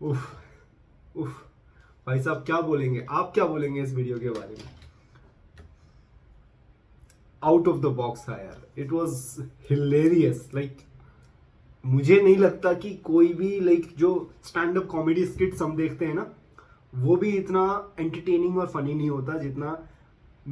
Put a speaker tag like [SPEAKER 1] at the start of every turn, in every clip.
[SPEAKER 1] उफ उफ भाई साहब क्या बोलेंगे, आप क्या बोलेंगे इस वीडियो के बारे में। आउट ऑफ द बॉक्स था यार, इट वॉज हिलेरियस। लाइक मुझे नहीं लगता कि कोई भी जो स्टैंड अप कॉमेडी स्किट्स हम देखते हैं ना, वो भी इतना एंटरटेनिंग और फनी नहीं होता जितना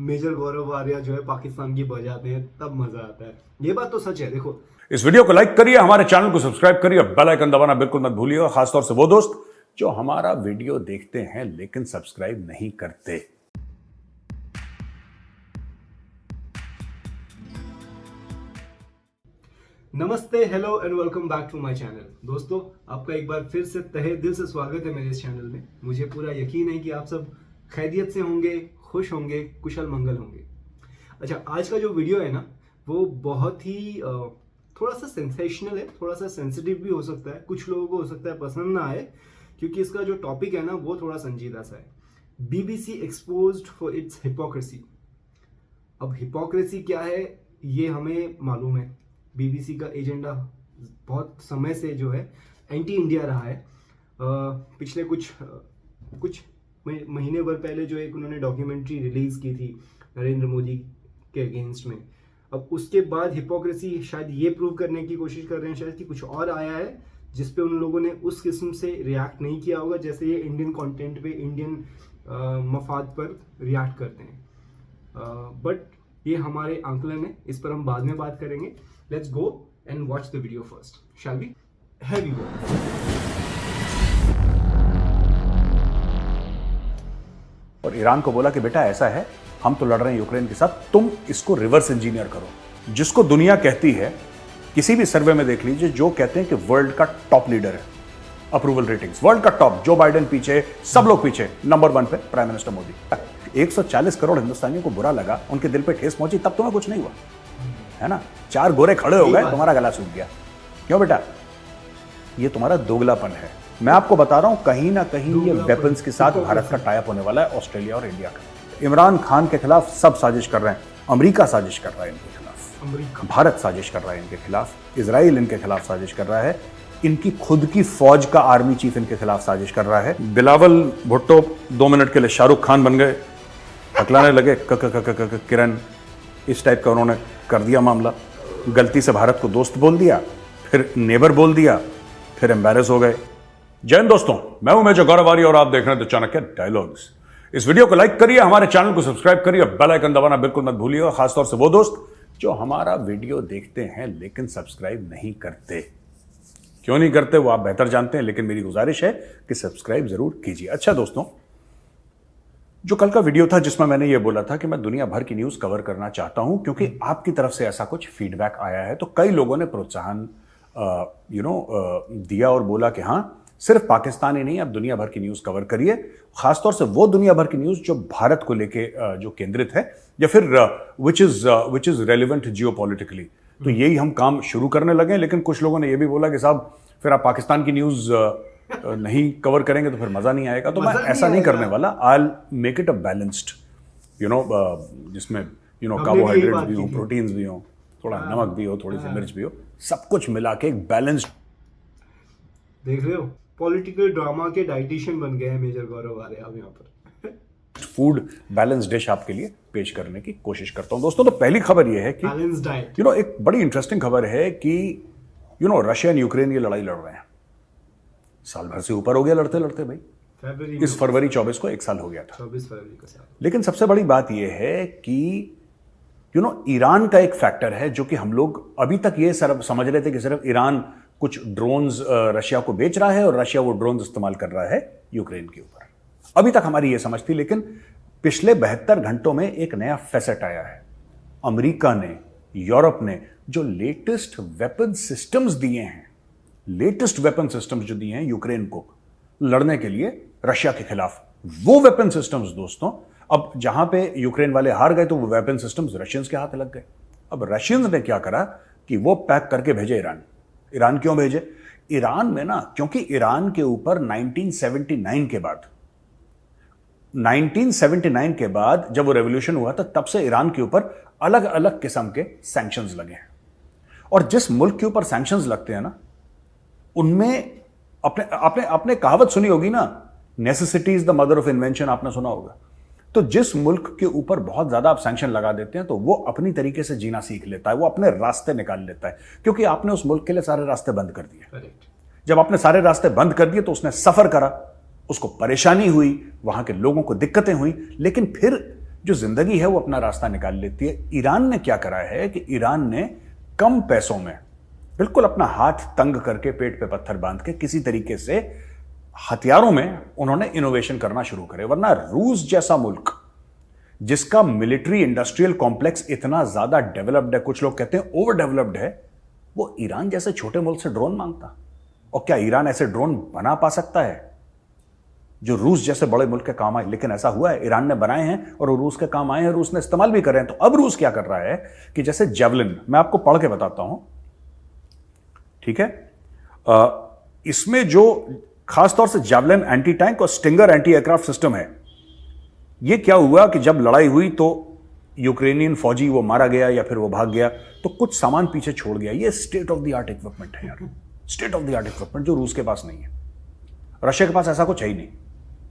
[SPEAKER 1] मेजर गौरव आर्या जो है पाकिस्तान की बजाते हैं, तब मजा आता है। ये बात तो सच है। देखो,
[SPEAKER 2] इस वीडियो को लाइक करिए, हमारे चैनल को सब्सक्राइब करिए, बेल आइकन दबाना बिल्कुल मत भूलिएगा, खासतौर से वो दोस्त जो हमारा वीडियो देखते हैं लेकिन सब्सक्राइब नहीं करते।
[SPEAKER 1] नमस्ते, hello and welcome back to my channel. दोस्तों, आपका एक बार फिर से तहे दिल से स्वागत है मेरे इस चैनल में। मुझे पूरा यकीन है कि आप सब खैरियत से होंगे, खुश होंगे, कुशल मंगल होंगे। अच्छा, आज का जो वीडियो है ना, वो बहुत ही थोड़ा सा सेंसेशनल है, थोड़ा सा सेंसिटिव भी हो सकता है। कुछ लोगों को हो सकता है पसंद ना आए, क्योंकि इसका जो टॉपिक है ना, वो थोड़ा संजीदा सा है। BBC exposed for its hypocrisy. अब हिपोक्रेसी क्या है ये हमें मालूम है। बीबीसी का एजेंडा बहुत समय से जो है एंटी इंडिया रहा है। पिछले कुछ महीने भर पहले जो एक उन्होंने डॉक्यूमेंट्री रिलीज की थी नरेंद्र मोदी के अगेंस्ट में। अब उसके बाद हिपोक्रेसी शायद ये प्रूव करने की कोशिश कर रहे हैं शायद कि कुछ और आया है जिस पे उन लोगों ने उस किस्म से रिएक्ट नहीं किया होगा जैसे ये इंडियन कंटेंट पे, इंडियन मफाद पर रिएक्ट करते हैं। बट ये हमारे आंकलन है, इस पर हम बाद में बात करेंगे। Let's go and watch the video first, shall we? Here we go.
[SPEAKER 2] और ईरान को बोला कि बेटा ऐसा है, हम तो लड़ रहे हैं यूक्रेन के साथ, तुम इसको रिवर्स इंजीनियर करो। जिसको दुनिया कहती है, किसी भी सर्वे में देख लीजिए, जो कहते हैं कि वर्ल्ड का टॉप लीडर है अप्रूवल रेटिंग्स, वर्ल्ड का टॉप, जो बाइडेन पीछे, सब लोग पीछे, नंबर 1 पे प्राइम मिनिस्टर मोदी। 140 करोड़ हिंदुस्तानियों को बुरा लगा, उनके दिल पे ठेस पहुंची, तब तुम्हें कुछ नहीं हुआ है ना। 4 गोरे खड़े हो गए, तुम्हारा गला सूख गया। क्यों बेटा? ये तुम्हारा दोगलापन है। मैं आपको बता रहा हूं, कहीं ना कहीं ये वेपन्स के साथ भारत का टाई अप होने वाला है, ऑस्ट्रेलिया और इंडिया का। इमरान खान के खिलाफ सब साजिश कर रहे हैं। अमेरिका साजिश कर रहा है इनके खिलाफ, भारत साजिश कर रहा है इनके खिलाफ, इजराइल इनके खिलाफ साजिश कर रहा है, इनकी खुद की फौज का आर्मी चीफ इनके खिलाफ साजिश कर रहा है। बिलावल भुट्टो 2 मिनट के लिए शाहरुख खान बन गए, हकलाने लगे किरण, इस टाइप का उन्होंने कर दिया मामला। गलती से भारत को दोस्त बोल दिया, फिर नेबर बोल दिया, फिर एम्बैरेस हो गए। जय हिंद दोस्तों, मैं हूं मेजर गौरव आर्या और आप देख रहे हैं द चाणक्य डायलॉग्स। इस वीडियो को लाइक करिए, हमारे चैनल को सब्सक्राइब करिए, बेल आइकन दबाना बिल्कुल मत भूलिएगा, खासतौर से वो दोस्त जो हमारा वीडियो देखते हैं लेकिन सब्सक्राइब नहीं करते। क्यों नहीं करते वो आप बेहतर जानते हैं, लेकिन मेरी गुजारिश है कि सब्सक्राइब जरूर कीजिए। अच्छा दोस्तों, जो कल का वीडियो था जिसमें मैंने ये बोला था कि मैं दुनिया भर की न्यूज कवर करना चाहता हूं क्योंकि आपकी तरफ से ऐसा कुछ फीडबैक आया है, तो कई लोगों ने प्रोत्साहन दिया और बोला कि हाँ, सिर्फ पाकिस्तान ही नहीं, आप दुनिया भर की न्यूज कवर करिए, खासतौर से वो दुनिया भर की न्यूज जो भारत को लेके जो केंद्रित है, या फिर विच इज रेलिवेंट जियोपॉलिटिकली। तो यही हम काम शुरू करने लगे। लेकिन कुछ लोगों ने यह भी बोला कि साहब फिर आप पाकिस्तान की न्यूज नहीं कवर करेंगे तो फिर मजा नहीं आएगा। तो मैं ऐसा नहीं करने वाला। I will make it a balanced, जिसमें कार्बोहाइड्रेट्स भी हो, प्रोटीन्स भी हो, थोड़ा नमक भी हो, थोड़ी सी मिर्च भी हो, सब कुछ मिला के एक बैलेंस्ड।
[SPEAKER 1] देख रहे हो, पॉलिटिकल ड्रामा के डाइटिशियन बन गए हैं मेजर गौरव आर्या अब यहाँ पर।
[SPEAKER 2] फूड बैलेंस डिश आपके लिए पेश करने की कोशिश करता हूं दोस्तों। तो पहली खबर यह है कि
[SPEAKER 1] बैलेंस डाइट,
[SPEAKER 2] एक बड़ी इंटरेस्टिंग खबर है कि रशिया और यूक्रेन ये लड़ाई लड़ रहे हैं। साल भर से ऊपर हो गया लड़ते लड़ते भाई। इस फरवरी 24 को 1 साल हो गया था,
[SPEAKER 1] 24 फरवरी का साल।
[SPEAKER 2] लेकिन सबसे बड़ी बात यह है कि ईरान का एक फैक्टर है जो कि हम लोग अभी तक ये समझ रहे थे कि सिर्फ ईरान कुछ ड्रोन्स रशिया को बेच रहा है और रशिया वो ड्रोन्स इस्तेमाल कर रहा है यूक्रेन के ऊपर। अभी तक हमारी ये समझ थी, लेकिन पिछले 72 घंटों में एक नया फैसेट आया है। अमेरिका ने, यूरोप ने जो लेटेस्ट वेपन सिस्टम्स दिए हैं, लेटेस्ट वेपन सिस्टम्स जो दिए हैं यूक्रेन को लड़ने के लिए रशिया के खिलाफ, वो वेपन सिस्टम्स दोस्तों, अब जहां पे यूक्रेन वाले हार गए तो वो वेपन सिस्टम्स रशियंस के हाथ लग गए। अब रशियंस ने क्या करा कि वो पैक करके भेजे ईरान। ईरान क्यों भेजे? ईरान में ना, क्योंकि ईरान के ऊपर 1979 के बाद जब वो रेवोल्यूशन हुआ था, तब से ईरान के ऊपर अलग अलग किस्म के सैंक्शंस लगे हैं। और जिस मुल्क के ऊपर सैंक्शंस लगते हैं ना, उनमें अपने आपने आपने कहावत सुनी होगी ना, necessity is the mother of invention, आपने सुना होगा। तो जिस मुल्क के ऊपर बहुत ज्यादा आप सैंक्शन लगा देते हैं तो वो अपनी तरीके से जीना सीख लेता है, वो अपने रास्ते निकाल लेता है, क्योंकि आपने उस मुल्क के लिए सारे रास्ते बंद कर दिए। जब आपने सारे रास्ते बंद कर दिए तो उसने सफर करा, उसको परेशानी हुई, वहां के लोगों को दिक्कतें हुई, लेकिन फिर जो जिंदगी है वो अपना रास्ता निकाल लेती है। ईरान ने क्या करा है कि ईरान ने कम पैसों में बिल्कुल अपना हाथ तंग करके, पेट पे पत्थर बांध के किसी तरीके से हथियारों में उन्होंने इनोवेशन करना शुरू करे। वरना रूस जैसा मुल्क जिसका मिलिट्री इंडस्ट्रियल कॉम्प्लेक्स इतना ज्यादा डेवलप्ड है, कुछ लोग कहते हैं ओवर डेवलप्ड है, वो ईरान जैसे छोटे मुल्क से ड्रोन मांगता। और क्या ईरान ऐसे ड्रोन बना पा सकता है जो रूस जैसे बड़े मुल्क के काम आए? लेकिन ऐसा हुआ है, ईरान ने बनाए हैं और रूस के काम आए हैं, रूस ने इस्तेमाल भी करे हैं। तो अब रूस क्या कर रहा है कि जैसे जेवलिन, मैं आपको पढ़ के बताता हूं, ठीक है? इसमें जो खासतौर से जेवलिन एंटी टैंक और स्टिंगर एंटी एयरक्राफ्ट सिस्टम है, यह क्या हुआ कि जब लड़ाई हुई तो यूक्रेनियन फौजी वो मारा गया या फिर वो भाग गया तो कुछ सामान पीछे छोड़ गया। ये state of the art equipment है यार, state of the art equipment जो रूस के पास नहीं है, रशिया के पास ऐसा कुछ है ही नहीं।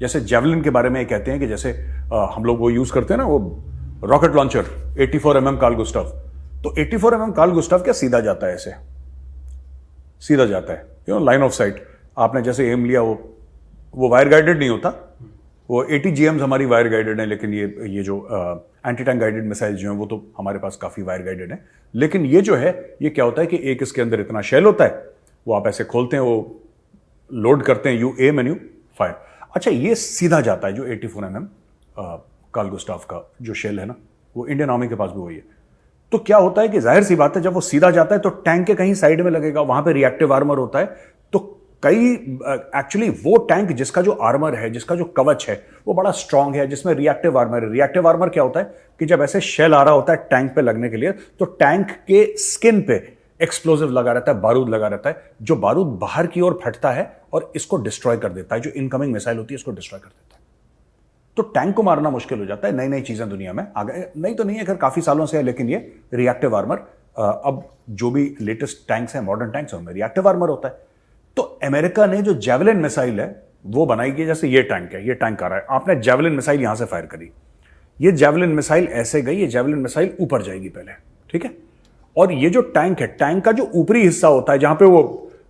[SPEAKER 2] जैसे जेवलिन के बारे में कहते हैं कि जैसे हम लोग वो यूज करते हैं ना, वो रॉकेट लॉन्चर 84 mm कार्ल गुस्टाव, तो 84 mm कार्ल गुस्टाव क्या सीधा जाता है, ऐसे सीधा जाता है, लाइन ऑफ साइट। आपने जैसे एम लिया, वो वायर गाइडेड नहीं होता, वो 80 GMs हमारी वायर गाइडेड है, लेकिन ये जो एंटी टैंक गाइडेड मिसाइल जो हैं वो तो हमारे पास काफी वायर गाइडेड है। लेकिन ये जो है, ये क्या होता है कि एक इसके अंदर इतना शेल होता है, वो आप ऐसे खोलते हैं, वो लोड करते हैं, you aim and you fire. अच्छा, ये सीधा जाता है जो 84 mm कार्ल गुस्टाव का जो शेल है ना, वो इंडियन आर्मी के पास भी वही है। तो क्या होता है कि जाहिर सी बात है, जब वो सीधा जाता है तो टैंक के कहीं साइड में लगेगा, वहां पे रिएक्टिव आर्मर होता है। तो कई एक्चुअली वो टैंक जिसका जो आर्मर है, जिसका जो कवच है, वो बड़ा स्ट्रांग है, जिसमें रिएक्टिव आर्मर है। रिएक्टिव आर्मर क्या होता है कि जब ऐसे शेल आ रहा होता है टैंक पे लगने के लिए, तो टैंक के स्किन पे एक्सप्लोजिव लगा रहता है, बारूद लगा रहता है, जो बारूद बाहर की ओर फटता है और इसको डिस्ट्रॉय कर देता है, जो इनकमिंग मिसाइल होती है इसको डिस्ट्रॉय कर देता है। तो टैंक को मारना मुश्किल हो जाता है। नई नई चीजें दुनिया में आ गए, नहीं तो नहीं है, खैर काफी सालों से है, लेकिन ये रिएक्टिव आर्मर, अब जो भी लेटेस्ट टैंक्स हैं, मॉडर्न टैंक्स हैं, उनमें रिएक्टिव आर्मर होता है। तो अमेरिका ने जो जेवलिन मिसाइल है वो बनाई कि जैसे ये टैंक है, ये टैंक आ रहा है, आपने जेवलिन मिसाइल यहां से फायर करी, ये जेवलिन मिसाइल ऐसे गई, ये जेवलिन मिसाइल ऊपर जाएगी पहले, ठीक है? और ये जो टैंक है, टैंक का जो ऊपरी हिस्सा होता है, जहां पे वो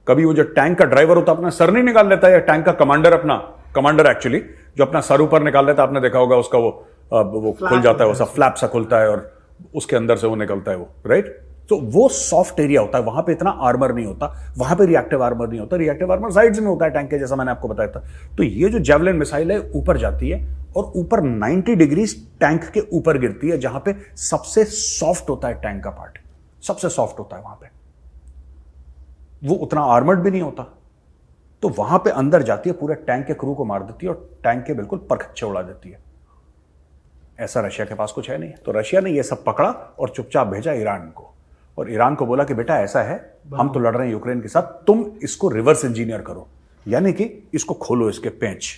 [SPEAKER 2] कभी वो जो टैंक का ड्राइवर होता है अपना सर नहीं निकाल लेता है, या टैंक का कमांडर, अपना कमांडर एक्चुअली जो अपना सर ऊपर निकाल लेता है, आपने देखा होगा उसका वो खुल जाता है, वो सा फ्लैप सा खुलता है और उसके अंदर से वो निकलता है, वो राइट। तो वो सॉफ्ट एरिया होता है, वहां पे इतना आर्मर नहीं होता, वहां पे रिएक्टिव आर्मर नहीं होता। रिएक्टिव आर्मर साइड्स में होता है टैंक के, जैसा मैंने आपको बताया था। तो ये जो जेवलिन मिसाइल है ऊपर जाती है और ऊपर 90 डिग्री टैंक के ऊपर गिरती है, जहां पे सबसे सॉफ्ट होता है टैंक का पार्ट, सबसे सॉफ्ट होता है वहां पे, वो उतना आर्मर्ड भी नहीं होता। तो वहां पे अंदर जाती है, पूरे टैंक के क्रू को मार देती है और टैंक के बिल्कुल परखच्चे उड़ा देती है। ऐसा रशिया के पास कुछ है नहीं। तो रशिया ने ये सब पकड़ा और चुपचाप भेजा ईरान को, और ईरान को बोला कि बेटा ऐसा है, हम तो लड़ रहे हैं यूक्रेन के साथ, तुम इसको रिवर्स इंजीनियर करो, यानी कि इसको खोलो, इसके पेंच,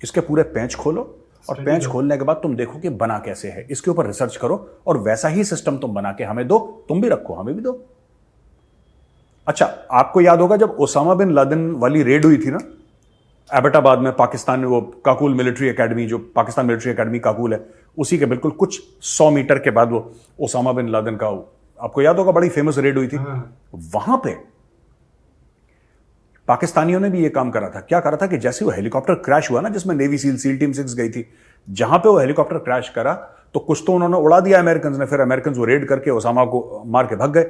[SPEAKER 2] इसके पूरे पेंच खोलो, और पेंच खोलने के बाद तुम देखो कि बना कैसे है, इसके ऊपर रिसर्च करो और वैसा ही सिस्टम तुम बना के हमें दो, तुम भी रखो, हमें भी दो। अच्छा, आपको याद होगा जब ओसामा बिन लादेन वाली रेड हुई थी ना एबटाबाद में, पाकिस्तान में, वो काकुल मिलिट्री एकेडमी, जो पाकिस्तान मिलिट्री एकेडमी काकुल है, उसी के बिल्कुल कुछ 100 मीटर के बाद वो ओसामा बिन लादेन का, आपको याद होगा, बड़ी फेमस रेड हुई थी। वहां पे पाकिस्तानियों ने भी ये काम करा था। क्या करा था कि जैसे वो हेलीकॉप्टर क्रैश हुआ ना, जिसमें नेवी सील टीम 6 गई थी, जहां पे वो हेलीकॉप्टर क्रैश करा तो कुछ तो उन्होंने उड़ा दिया अमेरिकन ने, फिर अमेरिकन वो रेड करके ओसामा को मार के भाग गए।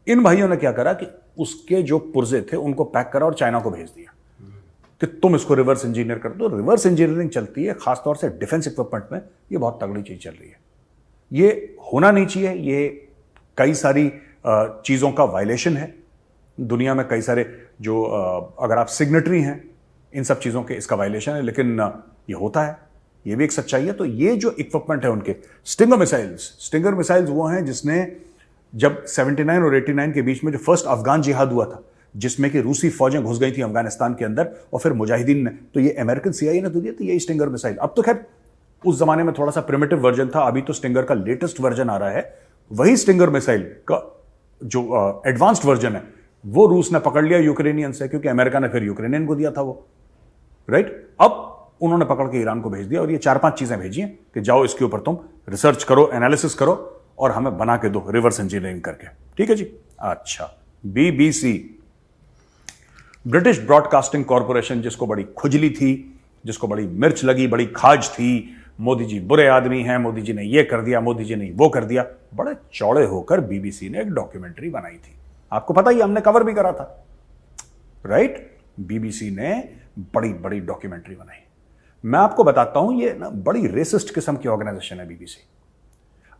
[SPEAKER 2] इन भाइयों ने क्या करा कि उसके जो पुर्जे थे उनको पैक करा और चाइना को भेज दिया कि तुम इसको रिवर्स इंजीनियर कर दो। रिवर्स इंजीनियरिंग चलती है, खासतौर से डिफेंस इक्विपमेंट में, ये बहुत तगड़ी चीज चल रही है। ये होना नहीं चाहिए, ये कई सारी चीजों का वायलेशन है दुनिया में, कई सारे जो अगर आप सिग्नेटरी हैं इन सब चीजों के, इसका वायलेशन है, लेकिन ये होता है, ये भी एक सच्चाई है। तो ये जो इक्विपमेंट है उनके, स्टिंगर मिसाइल्स वो हैं जिसने जब 79 और 89 के बीच में जो फर्स्ट अफगान जिहाद हुआ था, जिसमें कि रूसी फौजें घुस गई थी अफगानिस्तान के अंदर और फिर मुजाहिदीन ने, तो ये अमेरिकन CIA ने तो दिया था यही स्टिंगर मिसाइल। अब तो खैर उस जमाने में थोड़ा सा प्रिमिटिव वर्जन था, अभी तो स्टिंगर का लेटेस्ट वर्जन आ रहा है। वही स्टिंगर मिसाइल का जो एडवांस्ड वर्जन है वो रूस ने पकड़ लिया यूक्रेनियन से, क्योंकि अमेरिका ने फिर यूक्रेनियन को दिया था वो, राइट। अब उन्होंने पकड़ के ईरान को भेज दिया और ये 4-5 चीजें भेजी हैं कि जाओ इसके ऊपर तुम रिसर्च करो, एनालिसिस करो और हमें बना के दो रिवर्स इंजीनियरिंग करके। ठीक है जी। अच्छा, बीबीसी, ब्रिटिश ब्रॉडकास्टिंग कॉरपोरेशन, जिसको बड़ी खुजली थी, जिसको बड़ी मिर्च लगी, बड़ी खाज थी, मोदी जी बुरे आदमी हैं, मोदी जी ने ये कर दिया, मोदी जी ने वो कर दिया, बड़े चौड़े होकर बीबीसी ने एक डॉक्यूमेंट्री बनाई थी। आपको पता ही, हमने कवर भी करा था, राइट। बीबीसी ने बड़ी बड़ी डॉक्यूमेंट्री बनाई। मैं आपको बताता हूं, ये ना बड़ी रेसिस्ट किस्म की ऑर्गेनाइजेशन है बीबीसी।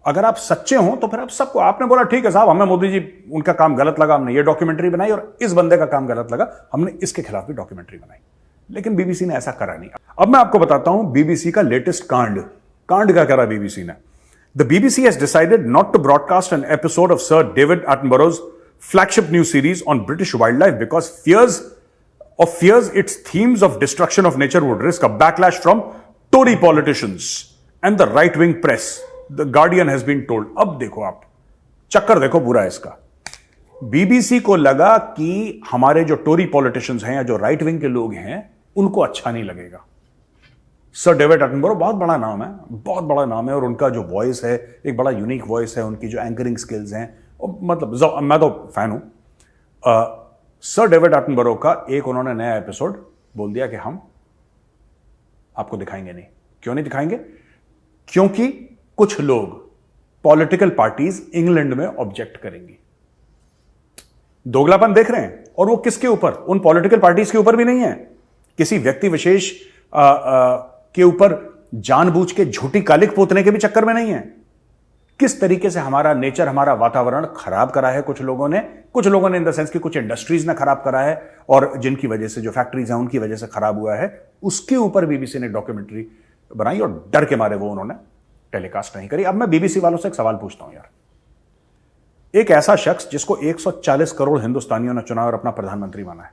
[SPEAKER 2] अगर आप सच्चे हो तो फिर आप सबको, आपने बोला ठीक है साहब, हमें मोदी जी उनका काम गलत लगा, हमने ये डॉक्यूमेंट्री बनाई, और इस बंदे का काम गलत लगा, हमने इसके खिलाफ भी डॉक्यूमेंट्री बनाई। लेकिन बीबीसी ने ऐसा करा नहीं। अब मैं आपको बताता हूं बीबीसी का लेटेस्ट कांड क्या करा बीबीसी ने। The BBC has decided not to broadcast an episode of sir David Attenborough's flagship new series on British wildlife because fears its themes of destruction of nature would risk a backlash from Tory politicians and the right-wing press. The Guardian has been told. अब देखो आप, चक्कर देखो पूरा इसका। BBC को लगा कि हमारे जो टोरी पॉलिटिशियंस हैं या जो राइट विंग के लोग हैं उनको अच्छा नहीं लगेगा। सर डेविड एटनबरो बहुत बड़ा नाम है, बहुत बड़ा नाम है, और उनका जो वॉइस है एक बड़ा यूनिक वॉइस है, उनकी जो एंकरिंग स्किल्स हैं, मतलब मैं तो फैन हूं। सर डेविड एटनबरो का एक उन्होंने नया एपिसोड बोल दिया कि हम आपको दिखाएंगे नहीं। क्यों नहीं दिखाएंगे? क्योंकि कुछ लोग, पॉलिटिकल पार्टीज इंग्लैंड में ऑब्जेक्ट करेंगी। दोगलापन देख रहे हैं, और वो किसके ऊपर? उन पॉलिटिकल पार्टीज के ऊपर भी नहीं है, किसी व्यक्ति विशेष के ऊपर जानबूझ के झूठी कालिक पोतने के भी चक्कर में नहीं है। किस तरीके से हमारा नेचर, हमारा वातावरण खराब करा है कुछ लोगों ने इन द सेंस कि कुछ इंडस्ट्रीज ने खराब करा है, और जिनकी वजह से जो फैक्ट्रीज हैं उनकी वजह से खराब हुआ है, उसके ऊपर बीबीसी ने डॉक्यूमेंट्री बनाई, और डर के मारे वो उन्होंने टेलीकास्ट नहीं करी। अब मैं बीबीसी वालों से एक सवाल पूछता हूं यार, एक ऐसा शख्स जिसको 140 करोड़ हिंदुस्तानियों ने चुना और अपना प्रधानमंत्री बना है,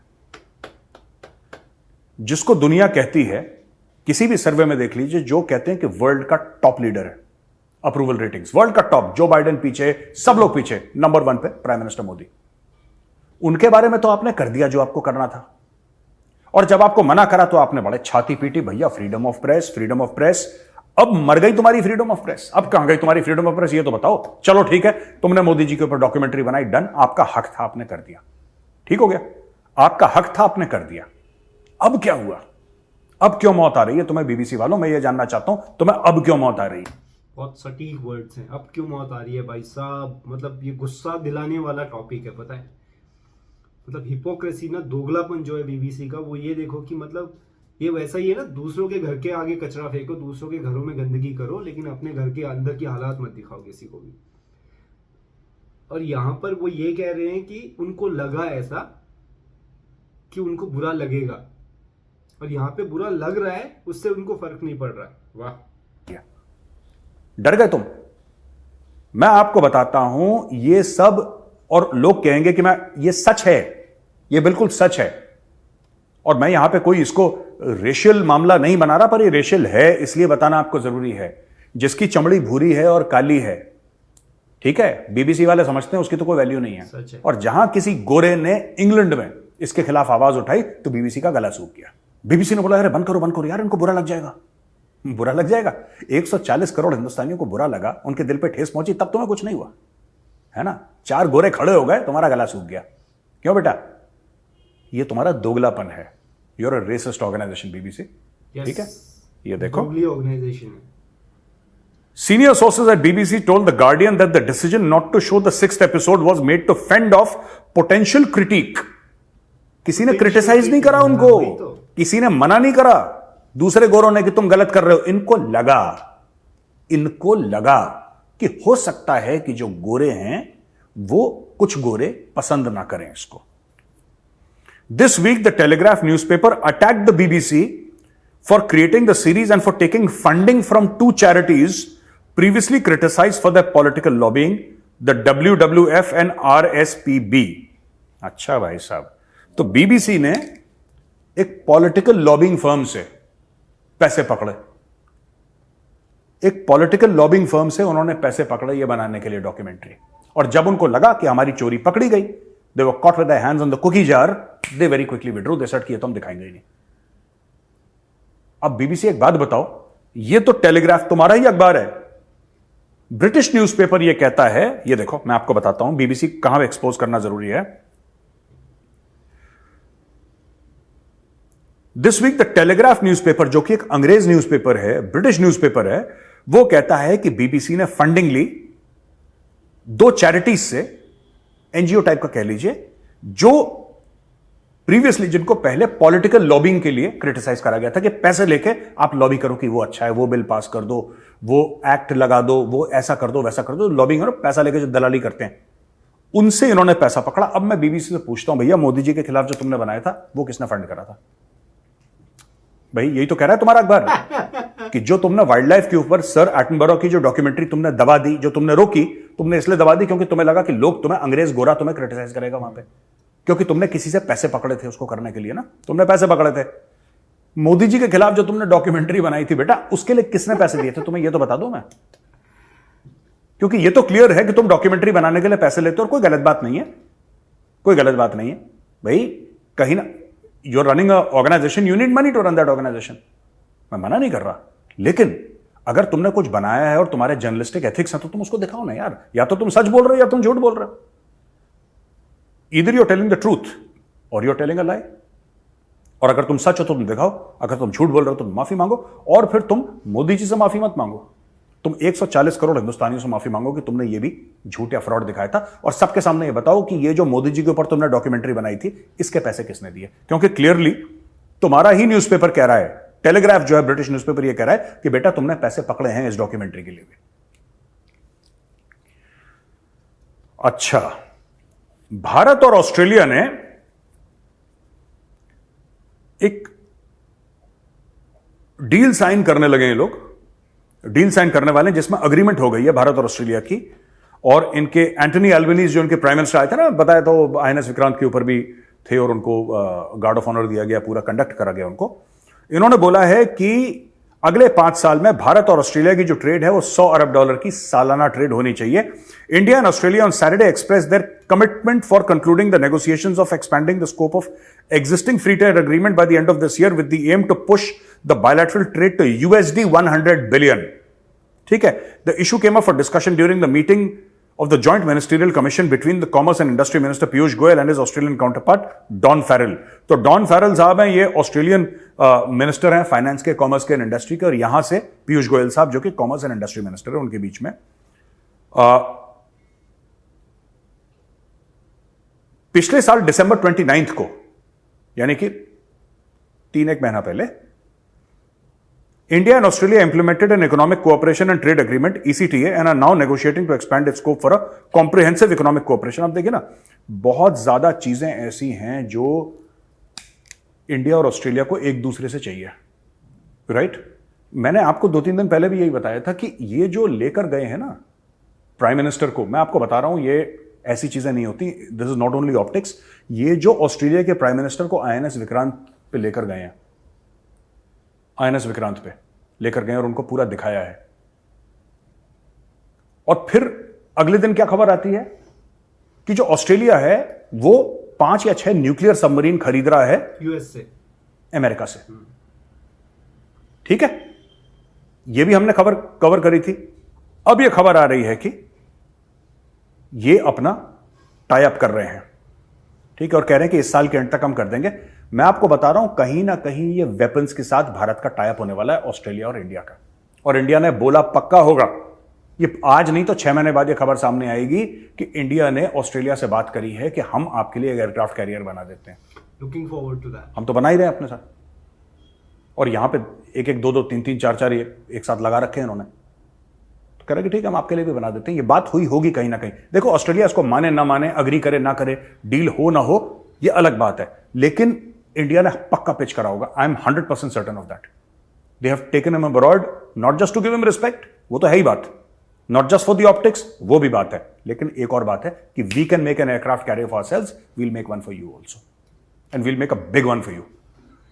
[SPEAKER 2] जिसको दुनिया कहती है, किसी भी सर्वे में देख लीजिए, जो कहते हैं कि वर्ल्ड का टॉप लीडर है, अप्रूवल रेटिंग्स वर्ल्ड का टॉप, जो बाइडेन पीछे, सब लोग पीछे, नंबर 1 पे प्राइम मिनिस्टर मोदी। उनके बारे में तो आपने कर दिया जो आपको करना था, और जब आपको मना करा तो आपने बड़े छाती पीटी, भैया freedom of press, freedom of press. अब मर गई तुम्हारी फ्रीडम ऑफ प्रेस, अब कहां गई तुम्हारी फ्रीडम ऑफ प्रेस, ये तो बताओ। चलो ठीक है, तुमने मोदी जी के ऊपर डॉक्यूमेंट्री बनाई, डन, आपका हक था, आपने कर दिया, ठीक हो गया, आपका हक था, आपने कर दिया। अब क्या हुआ? अब क्यों मौत आ रही है तुम्हें बीबीसी वालों? मैं ये जानना चाहता हूं, तुम्हें अब क्यों मौत आ रही है?
[SPEAKER 1] बहुत सटीक वर्ड्स हैं, अब क्यों मौत आ रही है भाई साहब। मतलब ये गुस्सा दिलाने वाला टॉपिक है, पता है। मतलब हिपोक्रेसी ना, दोगलापन जो है बीबीसी का, वो ये देखो कि मतलब ये वैसा ही है ना, दूसरों के घर के आगे कचरा फेंको, दूसरों के घरों में गंदगी करो, लेकिन अपने घर के अंदर की हालात मत दिखाओ किसी को भी। और यहाँ पर वो ये कह रहे हैं कि उनको लगा ऐसा कि उनको बुरा लगेगा, और यहाँ पे बुरा लग रहा है, उससे उनको फर्क नहीं पड़ रहा है। वाह,
[SPEAKER 2] डर गए तुम? मैं आपको बताता हूं ये सब, और लोग कहेंगे कि मैं, ये सच है, ये बिल्कुल सच है, और मैं यहां पे कोई इसको रेशियल मामला नहीं बना रहा, पर ये रेशियल है इसलिए बताना आपको जरूरी है। जिसकी चमड़ी भूरी है और काली है, ठीक है, बीबीसी वाले समझते हैं उसकी तो कोई वैल्यू नहीं है। और जहां किसी गोरे ने इंग्लैंड में इसके खिलाफ आवाज उठाई तो बीबीसी का गला सूख गया। बीबीसी ने बोला अरे बंद करो यार, इनको बुरा लग जाएगा, बुरा लग जाएगा। 140 करोड़ हिंदुस्तानियों को बुरा लगा, उनके दिल पे ठेस पहुंची, तब तुम्हें कुछ नहीं हुआ, है ना। 4 गोरे खड़े हो गए, तुम्हारा गला सूख गया। क्यों बेटा? ये तुम्हारा दोगलापन है। You're a racist organisation BBC, ठीक है, ये देखो
[SPEAKER 1] ऑर्गेनाइजेशन है।
[SPEAKER 2] Senior sources at BBC told The Guardian that the decision not to show the 6th episode was made to fend off potential critique. किसी ने क्रिटिसाइज नहीं करा उनको, किसी ने मना नहीं करा दूसरे गोरों ने कि तुम गलत कर रहे हो। इनको लगा कि हो सकता है कि जो गोरे हैं वो कुछ गोरे पसंद ना करें इसको। This week the Telegraph newspaper attacked the BBC for creating the series and for taking funding from 2 charities previously criticized for their political lobbying, the WWF and RSPB. अच्छा भाई साहब, तो बीबीसी ने एक पॉलिटिकल लॉबिंग फर्म से पैसे पकड़े, एक पॉलिटिकल लॉबिंग फर्म से उन्होंने पैसे पकड़े ये बनाने के लिए डॉक्यूमेंट्री। और जब उनको लगा कि हमारी चोरी पकड़ी गई, they were caught with their hands on the cookie jar, they very quickly withdrew, they said कि ये तो हम दिखाएंगे ही नहीं। अब बीबीसी एक बात बताओ, ये तो टेलीग्राफ तुम्हारा ही अखबार है, ब्रिटिश न्यूज़पेपर ये कहता है, ये देखो मैं आपको बताता हूं बीबीसी कहां एक्सपोज करना जरूरी है। This week the Telegraph newspaper, जो कि एक अंग्रेज न्यूज़पेपर है, ब्रिटिश न्यूज़पेपर है, वो कहता है कि बीबीसी ने फंडिंग ली 2 चैरिटीज से, एनजीओ टाइप का कह लीजिए, जो प्रीवियसली, जिनको पहले पॉलिटिकल लॉबिंग के लिए क्रिटिसाइज करा गया था कि पैसे लेके आप लॉबी करो कि वो अच्छा है, वो बिल पास कर दो, वो एक्ट लगा दो, वो ऐसा कर दो, वैसा कर दो, लॉबिंग करो, पैसा लेके जो दलाली करते हैं, उनसे इन्होंने पैसा पकड़ा। अब मैं बीबीसी से पूछता हूं, भैया मोदी जी के खिलाफ जो तुमने बनाया था वो किसने फंड करा था? भाई यही तो कह रहा है तुम्हारा अखबार कि जो तुमने वाइल्ड लाइफ के ऊपर सर एटनबरो की जो डॉक्यूमेंट्री तुमने दबा दी, जो तुमने रोकी, तुमने इसलिए दबा दी क्योंकि तुम्हें लगा कि लोग तुम्हें, अंग्रेज गोरा तुम्हें क्रिटिसाइज करेगा वहां पे, क्योंकि तुमने किसी से पैसे पकड़े थे उसको करने के लिए ना, तुमने पैसे पकड़े थे। मोदी जी के खिलाफ जो तुमने डॉक्यूमेंट्री बनाई थी बेटा, उसके लिए किसने पैसे दिए थे तुम्हें, ये तो बता दो मैं, क्योंकि ये तो क्लियर है कि तुम डॉक्यूमेंट्री बनाने के लिए पैसे लेते हो और कोई गलत बात नहीं है, कोई गलत बात नहीं है भाई। कहीं ना, you are running organisation, you need money to run that organisation, मैं मना नहीं कर रहा, लेकिन अगर तुमने कुछ बनाया है और तुम्हारे जर्नलिस्टिक एथिक्स हैं तो तुम उसको दिखाओ ना यार। या तो तुम सच बोल रहे हो या तुम झूठ बोल रहे हो, either you are telling the truth और you are telling a lie. और अगर तुम सच हो तो तुम दिखाओ, अगर तुम झूठ बोल रहे हो तो तुम माफी मांगो, और फिर तुम मोदी जी से माफी मत मांगो, तुम 140 करोड़ हिंदुस्तानियों से माफी मांगो कि तुमने ये भी झूठ या फ्रॉड दिखाया था, और सबके सामने ये बताओ कि ये जो मोदी जी के ऊपर तुमने डॉक्यूमेंट्री बनाई थी, इसके पैसे किसने दिए। क्योंकि क्लियरली तुम्हारा ही न्यूज़पेपर कह रहा है, टेलीग्राफ जो है ब्रिटिश न्यूज़पेपर, ये कह रहा है कि बेटा तुमने पैसे पकड़े हैं इस डॉक्यूमेंट्री के लिए भी। अच्छा, भारत और ऑस्ट्रेलिया ने एक डील साइन करने लगे, ये लोग डील साइन करने वाले हैं जिसमें अग्रीमेंट हो गई है भारत और ऑस्ट्रेलिया की। और इनके एंटनी एल्बनीज जो इनके प्राइम मिनिस्टर आए थे ना, बताया तो आईएनएस विक्रांत के ऊपर भी थे और उनको गार्ड ऑफ ऑनर दिया गया, पूरा कंडक्ट करा गया उनको। इन्होंने बोला है कि अगले 5 साल में भारत और ऑस्ट्रेलिया की जो ट्रेड है वो $100 अरब की सालाना ट्रेड होनी चाहिए। India and Australia on Saturday express their commitment for concluding the negotiations of expanding the scope of existing free trade agreement by the end of this year with the aim to push the bilateral trade to USD 100 billion. ठीक है, the issue came up for discussion during the meeting of the joint ministerial commission between the commerce and industry minister Piyush Goyal and his Australian counterpart Don Farrell. तो don Farrell साहब हैं, ये Australian minister हैं finance के, commerce के and industry के, और यहां से पीयूष गोयल साहब जो कि कॉमर्स एंड इंडस्ट्री मिनिस्टर है, उनके बीच में पिछले साल दिसंबर 29 को, यानी कि 3-1 महीना पहले, India and Australia implemented an economic cooperation and trade agreement ECTA and are now negotiating to expand its scope for a comprehensive economic cooperation. आप देखिए ना, बहुत ज्यादा चीजें ऐसी हैं जो इंडिया और ऑस्ट्रेलिया को एक दूसरे से चाहिए, राइट? मैंने आपको 2-3 दिन पहले भी यही बताया था कि ये जो लेकर गए हैं ना प्राइम मिनिस्टर को, मैं आपको बता रहा हूं, ये ऐसी चीजें नहीं होती, this is not only optics. ये जो ऑस्ट्रेलिया के प्राइम मिनिस्टर को आईएनएस विक्रांत पे लेकर गए हैं, आईएनएस विक्रांत पे लेकर गए और उनको पूरा दिखाया है, और फिर अगले दिन क्या खबर आती है कि जो ऑस्ट्रेलिया है वो 5 या 6 न्यूक्लियर सबमरीन खरीद रहा है
[SPEAKER 1] यूएस से,
[SPEAKER 2] अमेरिका से। ठीक है, यह भी हमने खबर कवर करी थी। अब यह खबर आ रही है कि ये अपना टाई अप कर रहे हैं, ठीक है, और कह रहे हैं कि इस साल के एंड तक हम कर देंगे। मैं आपको बता रहा हूं, कहीं ना कहीं ये वेपन्स के साथ भारत का टाई अप होने वाला है, ऑस्ट्रेलिया और इंडिया का। और इंडिया ने बोला पक्का होगा, ये आज नहीं तो 6 महीने बाद ये खबर सामने आएगी कि इंडिया ने ऑस्ट्रेलिया से बात करी है कि हम आपके लिए एक एयरक्राफ्ट कैरियर बना देते हैं।
[SPEAKER 1] Looking forward to that.
[SPEAKER 2] हम तो बना ही रहे हैं अपने साथ, और यहां पे 1-1, 2-2, 3-3, 4-4 एक साथ लगा रखे हैं इन्होंने। तो कह रहे कि ठीक है, हम आपके लिए भी बना देते हैं। ये बात हुई होगी कहीं ना कहीं। देखो, ऑस्ट्रेलिया इसको माने ना माने, अग्री करे ना करे, डील हो ना हो, ये अलग बात है, लेकिन इंडिया ने पक्का पिच करा होगा। I am 100% certain of that. They have taken him abroad not just to give him respect, वो तो है ही बात, not just for the optics, वो भी बात है, लेकिन एक और बात है कि we can make an aircraft carrier for ourselves, we'll make one for you also, and we'll make a big one for you.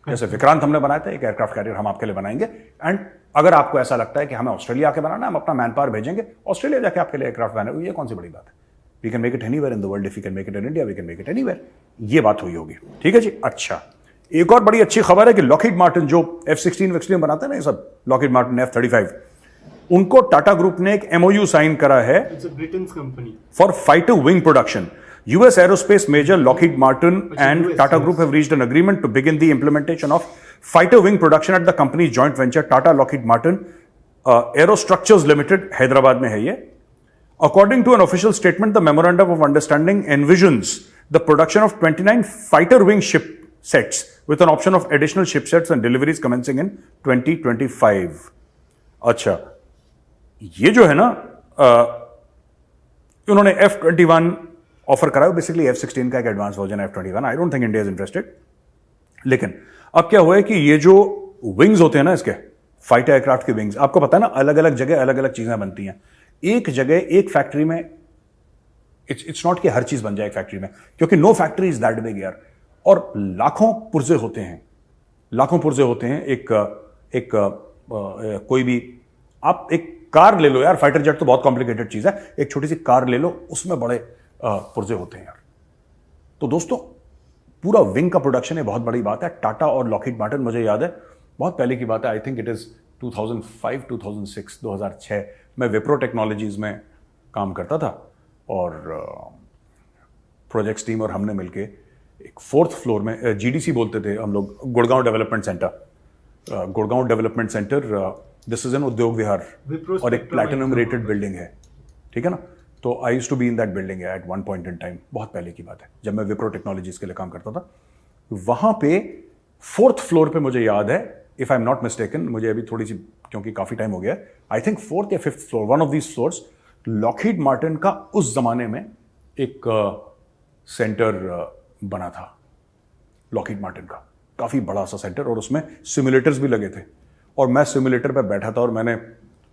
[SPEAKER 2] जैसे विक्रांत हमने बनाया था, एक एयरक्राफ्ट कैरियर हम आपके लिए बनाएंगे। एंड अगर आपको ऐसा लगता है कि हमें ऑस्ट्रेलिया आके बनाना है, हम अपना मैन पावर भेजेंगे, ऑस्ट्रेलिया जाके आपके लिए एयरक्राफ्ट बनाएंगे, ये कौन सी बड़ी बात है? We can make it anywhere in the world, if you can make it in India we can make it anywhere. ये बात हुई होगी, ठीक है जी। अच्छा, एक और बड़ी अच्छी खबर है कि लॉकहीड मार्टिन जो F-16 बनाते हैं ना, ये सब लॉकहीड मार्टिन F-35, उनको टाटा ग्रुप ने एक MOU साइन करा है for fighter wing production. US aerospace major Lockheed Martin and Tata Group have reached an agreement to begin the implementation of fighter wing production at the company's joint venture Tata Lockheed Martin Aerostructures Limited, Hyderabad में है ये। According to an official statement, the memorandum of understanding envisions the production of 29 fighter wing ship sets with an option of additional ship sets and deliveries commencing in 2025। अच्छा, ये जो है ना, उन्होंने F-21 offer करा है, बेसिकली F-16 का एक advance version F-21। I don't think India is interested. लेकिन अब क्या हुआ है कि ये जो विंग्स होते हैं ना, इसके फाइटर एयरक्राफ्ट के विंग्स, आपको पता है ना, अलग अलग जगह अलग अलग चीजें बनती हैं। एक जगह एक फैक्ट्री में इट्स नॉट कि हर चीज बन जाए एक फैक्ट्री में, क्योंकि no factory is that big यार। और लाखों पुर्जे होते हैं, लाखों पुर्जे होते हैं। एक कोई भी आप एक कार ले लो यार, फाइटर जेट तो बहुत कॉम्प्लिकेटेड चीज है, एक छोटी सी कार ले लो, उसमें बड़े पुर्जे होते हैं यार। तो दोस्तों, पूरा विंग का प्रोडक्शन है, बहुत बड़ी बात है। टाटा और लॉकहीड मार्टिन, मुझे याद है बहुत पहले की बात है, आई थिंक इट इज 2005, 2006, 2006 में विप्रो टेक्नोलॉजीज में काम करता था, और प्रोजेक्ट्स टीम और हमने मिलके एक 4th फ्लोर में, GDC बोलते थे हम लोग, Gurgaon development centre, Gurgaon development centre, this is an उद्योग विहार, और एक प्लैटिनम रेटेड बिल्डिंग है, ठीक है ना। तो I used to be in that building at one point in time, बहुत पहले की बात है, जब मैं विप्रो टेक्नोलॉजीज के लिए काम करता था। वहां पे 4th फ्लोर पे मुझे याद है, if I am not mistaken, मुझे अभी थोड़ी सी, क्योंकि काफी टाइम हो गया, आई थिंक 4th या 5th floor, one of these floors, Lockheed Martin का उस जमाने में एक सेंटर बना था, लॉकहीड मार्टिन का काफी बड़ा सा सेंटर, और उसमें सिमुलेटर्स भी लगे थे। और मैं सिमुलेटर पे बैठा था, और मैंने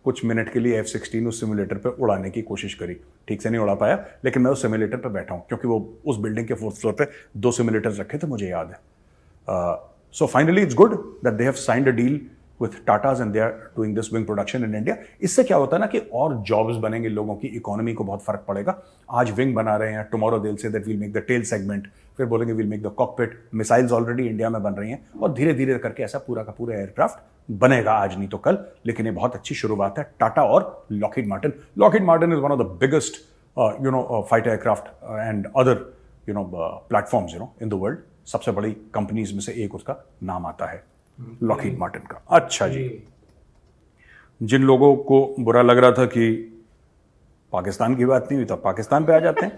[SPEAKER 2] कुछ मिनट के लिए F-16 उस सिमुलेटर पे उड़ाने की कोशिश करी, ठीक से नहीं उड़ा पाया, लेकिन मैं उस सिमुलेटर पे बैठा हूं, क्योंकि वो उस बिल्डिंग के 4th फ्लोर पे 2 सिमुलेटर्स रखे थे, मुझे याद है। So finally it's good that they have signed a deal with Tatas and they are doing this wing production in India. इससे क्या होता है ना कि और जॉब्स बनेंगे, लोगों की इकोनॉमी को बहुत फर्क पड़ेगा। आज विंग बना रहे हैं, tomorrow they will say that we'll make the tail segment, फिर बोलेंगे we'll make the cockpit. Missiles already India में बन रही हैं, और धीरे धीरे करके ऐसा पूरा का पूरा एयरक्राफ्ट बनेगा, आज नहीं तो कल। लेकिन ये बहुत अच्छी शुरुआत है टाटा और Lockheed Martin. Lockheed Martin is one of the biggest fighter aircraft and other platforms in the world. सबसे बड़ी कंपनीज में से एक उसका नाम आता है, लॉकहीड मार्टिन का। अच्छा जी, जिन लोगों को बुरा लग रहा था कि पाकिस्तान की बात नहीं हुई, तो पाकिस्तान पे आ जाते हैं।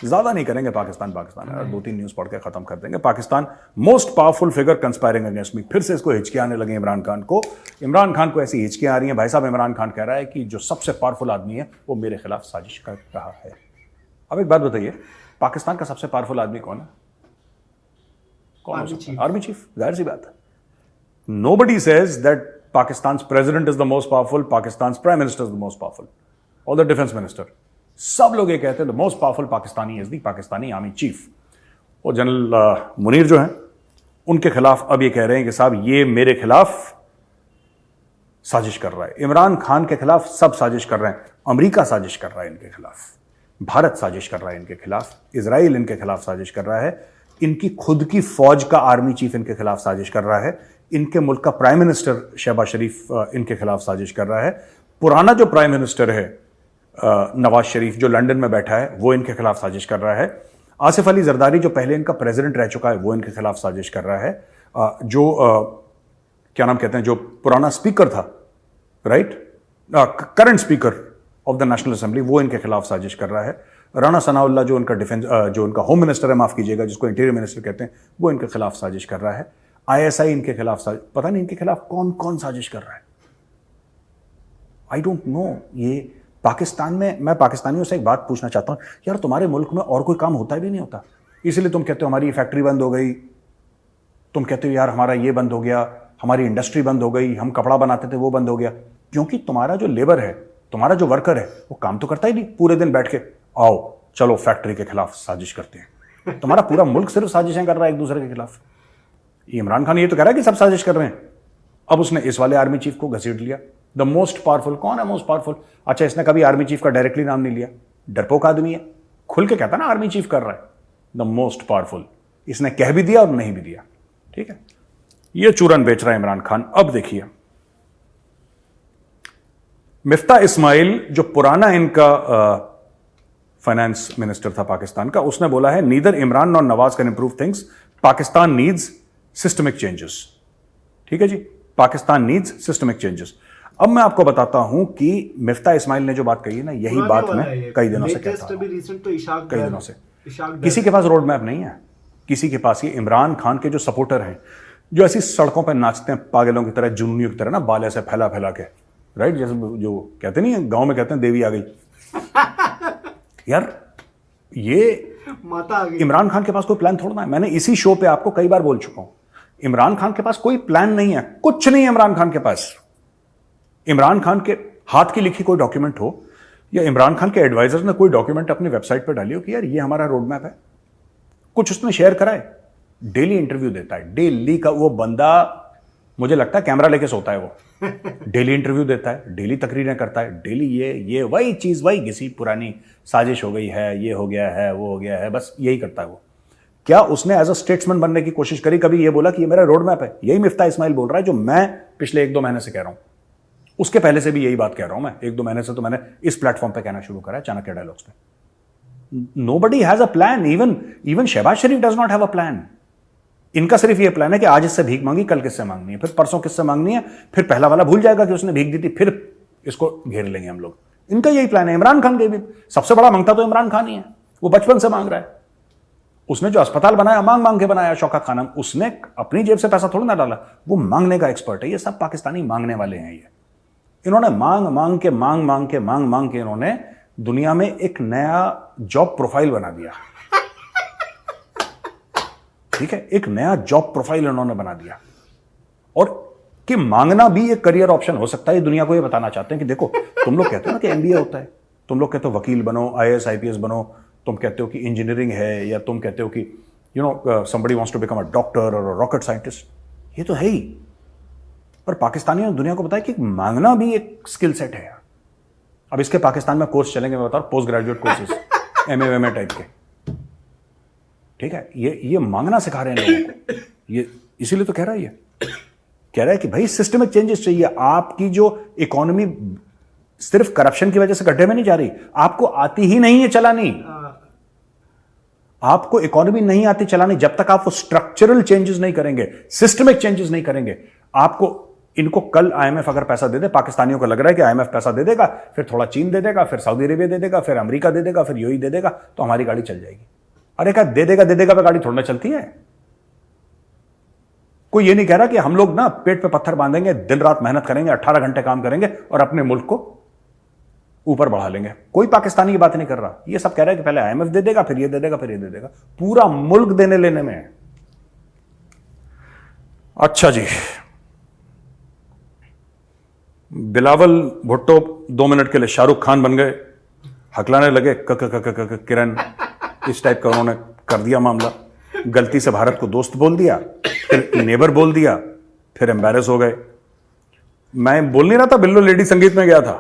[SPEAKER 2] ज्यादा नहीं करेंगे पाकिस्तान, 2-3 न्यूज पढ़ के खत्म कर देंगे। Pakistan most powerful figure conspiring against me. फिर से इसको हिचकियां आने लगे इमरान खान को। इमरान खान को ऐसी हिचकियां आ रही हैं, भाई साहब, इमरान खान कह रहा है कि जो सबसे पावरफुल आदमी है वो मेरे खिलाफ साजिश कर रहा है। अब एक बात बताइए, पाकिस्तान का सबसे पावरफुल आदमी कौन है? कौन? Army chief. जाहिर सी बात है। Nobody says that Pakistan's president is the most powerful, Pakistan's prime minister is the most powerful, or the defense minister. सब लोग ये कहते हैं the most powerful Pakistani is the Pakistani army chief. और general Munir जो हैं, उनके खिलाफ अब ये कह रहे हैं कि साहब ये मेरे खिलाफ साजिश कर रहा है। इमरान खान के खिलाफ सब साजिश कर रहे हैं। अमेरिका साजिश कर रहा है इनके खिलाफ, भारत साजिश कर रहा है इनके खिलाफ, इजराइल इनके खिलाफ साजिश कर रहा है, इनकी खुद की फौज का आर्मी चीफ इनके खिलाफ साजिश कर रहा है, इनके मुल्क का प्राइम मिनिस्टर शहबाज शरीफ इनके खिलाफ साजिश कर रहा है, पुराना जो प्राइम मिनिस्टर है नवाज शरीफ जो लंदन में बैठा है वो इनके खिलाफ साजिश कर रहा है, आसिफ अली जरदारी जो पहले इनका प्रेसिडेंट रह चुका है वो इनके खिलाफ साजिश कर रहा है, जो क्या नाम कहते हैं, जो पुराना स्पीकर था, right, current speaker of the national assembly, वो इनके खिलाफ साजिश कर रहा है, राणा सनाउल्लाह जो उनका डिफेंस जो उनका होम मिनिस्टर है, माफ कीजिएगा, जिसको इंटीरियर मिनिस्टर कहते हैं, वो इनके खिलाफ साजिश कर रहा है, ISI इनके खिलाफ पता नहीं इनके खिलाफ कौन कौन साजिश कर रहा है, आई डोंट नो। ये पाकिस्तान में, मैं पाकिस्तानियों से एक बात पूछना चाहता हूं, यार तुम्हारे मुल्क में और कोई काम होता है भी नहीं होता, इसलिए तुम कहते हो हमारी फैक्ट्री बंद हो गई, तुम कहते हो यार हमारा ये बंद हो गया, हमारी इंडस्ट्री बंद हो गई, हम कपड़ा बनाते थे वो बंद हो गया, क्योंकि तुम्हारा जो लेबर है, तुम्हारा जो वर्कर है, वो काम तो करता ही नहीं, पूरे दिन बैठ के आओ चलो फैक्ट्री के खिलाफ साजिश करते हैं। तुम्हारा पूरा मुल्क सिर्फ साजिशें कर रहा है एक दूसरे के खिलाफ। इमरान खान ये तो कह रहा है कि सब साजिश कर रहे हैं, अब उसने इस वाले आर्मी चीफ को घसीट लिया। द मोस्ट पावरफुल कौन है? मोस्ट पावरफुल, अच्छा इसने कभी आर्मी चीफ का डायरेक्टली नाम नहीं लिया, डरपोक आदमी है, खुल के कहता ना आर्मी चीफ कर रहा है, द मोस्ट पावरफुल। इसने कह भी दिया और नहीं भी दिया, ठीक है। ये चूरन बेच रहा है इमरान खान। अब देखिए, मिफ्ता इस्माइल जो पुराना इनका फाइनेंस मिनिस्टर था पाकिस्तान का, उसने बोला है neither Imran nor Nawaz can improve things, Pakistan needs systemic changes. ठीक है जी, पाकिस्तान नीड्स सिस्टमिक चेंजेस। अब मैं आपको बताता हूं कि मिफ्ता इस्माइल ने जो बात कही है ना, यही बात मैं कई दिनों से कहता हूं, कई दिनों से। किसी के पास रोड मैप नहीं है, किसी के पास। ये इमरान खान के जो सपोर्टर हैं, जो ऐसी सड़कों पर नाचते हैं पागलों की तरह, जुनूनियों की तरह ना, बाल ऐसे फैला फैला के, राइट, जैसे जो कहते नहीं है गांव में, कहते हैं देवी आ गई। यार ये
[SPEAKER 1] माता आ गई।
[SPEAKER 2] इमरान खान के पास कोई प्लान थोड़ा ना है। मैंने इसी शो पे आपको कई बार बोल चुका हूं, इमरान खान के पास कोई प्लान नहीं है, कुछ नहीं है इमरान खान के पास। इमरान खान के हाथ की लिखी कोई डॉक्यूमेंट हो, या इमरान खान के एडवाइजर ने कोई डॉक्यूमेंट अपनी वेबसाइट पर डाली हो कि यार ये हमारा रोड मैप है, कुछ उसने शेयर करा है। डेली इंटरव्यू देता है, डेली का वो बंदा, मुझे लगता है कैमरा लेके सोता है वो। डेली इंटरव्यू देता है, डेली तकरीरें करता है, डेली ये वही चीज, वही घिसी पुरानी साजिश हो गई है, ये हो गया है, वो हो गया है, बस यही करता है वो। क्या उसने एज अ स्टेट्समैन बनने की कोशिश करी? कभी ये बोला कि ये मेरा रोड मैप है? यही मिफ्ता इस्माइल बोल रहा है, जो मैं पिछले 1-2 महीने से कह रहा हूं। उसके पहले से भी यही बात कह रहा हूं मैं, 1-2 महीने से तो मैंने इस प्लेटफॉर्म पे कहना शुरू करा है, चाणक्य डायलॉग्स पे। Nobody has a plan, even Shehbaz Sharif does not have a plan. इनका सिर्फ ये प्लान है कि आज इससे भीख मांगी, कल किससे मांगनी है, फिर परसों किससे मांगनी है, फिर पहला वाला भूल जाएगा कि उसने भीख दी थी, फिर इसको घेर लेंगे हम लोग। इनका यही प्लान है। इमरान खान के भी सबसे बड़ा मांगता तो इमरान खान ही है, वो बचपन से मांग रहा है। उसने जो अस्पताल बनाया, मांग मांग के बनाया, शौकत खाना, उसने अपनी जेब से पैसा थोड़ा ना डाला, वो मांगने का एक्सपर्ट है। ये सब पाकिस्तानी मांगने वाले हैं। ये इन्होंने मांग मांग के इन्होंने दुनिया में एक नया जॉब प्रोफाइल बना दिया। ठीक है, एक नया जॉब प्रोफाइल इन्होंने बना दिया, और कि मांगना भी एक करियर ऑप्शन हो सकता है। दुनिया को ये बताना चाहते हैं कि देखो, तुम लोग कहते हो ना कि एमबीए होता है, तुम लोग कहते हो वकील बनो, आईएएस आईपीएस बनो, तुम कहते हो कि इंजीनियरिंग है, या तुम कहते हो कि somebody wants to become a doctor और रॉकेट साइंटिस्ट। ये तो है ही, पर पाकिस्तानियों ने दुनिया को बताया कि मांगना भी एक स्किल सेट है। अब इसके पाकिस्तान में कोर्स चलेंगे, मैं बता रहा हूं, post graduate courses, MA type के। ठीक है, ये मांगना सिखा रहे हैं लोगों को। ये इसीलिए तो कह रहा है, ये कह रहा है कि भाई सिस्टमिक चेंजेस चाहिए। आपकी जो इकोनॉमी सिर्फ करप्शन की वजह से गड्ढे में नहीं जा रही, आपको आती ही नहीं है चलानी। आपको इकोनॉमी नहीं आती चलानी जब तक आप वो स्ट्रक्चरल चेंजेस नहीं करेंगे, सिस्टमिक चेंजेस नहीं करेंगे। आपको इनको कल आईएमएफ अगर पैसा दे दे, पाकिस्तानियों को लग रहा है कि आईएमएफ पैसा दे देगा, फिर थोड़ा चीन दे देगा, फिर सऊदी अरेबिया दे देगा, फिर अमेरिका दे देगा, फिर यूएई दे देगा, तो हमारी गाड़ी चल जाएगी। अरे क्या दे देगा पे गाड़ी थोड़ा चलती है। कोई ये नहीं कह रहा कि हम लोग ना पेट पे पत्थर बांधेंगे, दिन रात मेहनत करेंगे, 18 घंटे काम करेंगे और अपने मुल्क को ऊपर बढ़ा लेंगे। कोई पाकिस्तानी की बात नहीं कर रहा। ये सब कह रहा है कि पहले आईएमएफ दे देगा, फिर ये दे देगा, फिर ये दे देगा। पूरा मुल्क देने लेने में है। अच्छा जी, बिलावल भुट्टो 2 मिनट के लिए शाहरुख खान बन गए, हकलाने लगे, किरण, इस टाइप का उन्होंने कर दिया मामला। गलती से भारत को दोस्त बोल दिया, फिर नेबर बोल दिया, फिर एम्बैरेस हो गए। मैं बोल नहीं रहा था बिल्लो लेडी संगीत में गया था,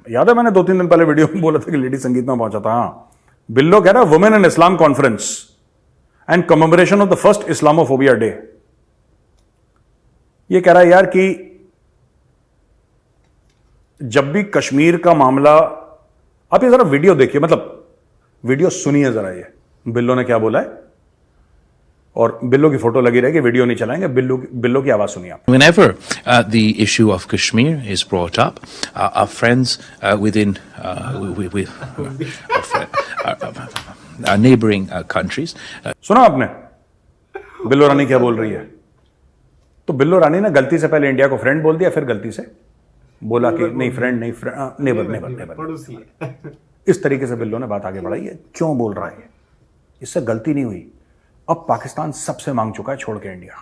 [SPEAKER 2] याद है मैंने 2-3 दिन पहले वीडियो में बोला था कि लेडी संगीत में पहुंचा था। हाँ, बिल्लो कह रहा women in Islam conference and commemoration of the first Islamophobia day. ये कह रहा है यार कि जब भी कश्मीर का मामला, आप ये जरा वीडियो देखिए, मतलब वीडियो सुनिए जरा, ये बिल्लो ने क्या बोला है, और बिल्लो की फोटो लगी रहेगी, वीडियो नहीं चलाएंगे, बिल्लो की आवाज सुनिए आप।
[SPEAKER 3] Whenever the issue of Kashmir is brought up, our friends within our neighboring countries.
[SPEAKER 2] सुना आपने बिल्लो रानी क्या बोल रही है? तो बिल्लो रानी ने गलती से पहले इंडिया को फ्रेंड बोल दिया, फिर गलती से बोला कि नहीं फ्रेंड नहीं, नेबर
[SPEAKER 1] पड़ोसी है।
[SPEAKER 2] इस तरीके से बिल्लो ने बात आगे बढ़ाई है। क्यों बोल रहा है? इससे गलती नहीं हुई। अब पाकिस्तान सबसे मांग चुका है छोड़ के इंडिया।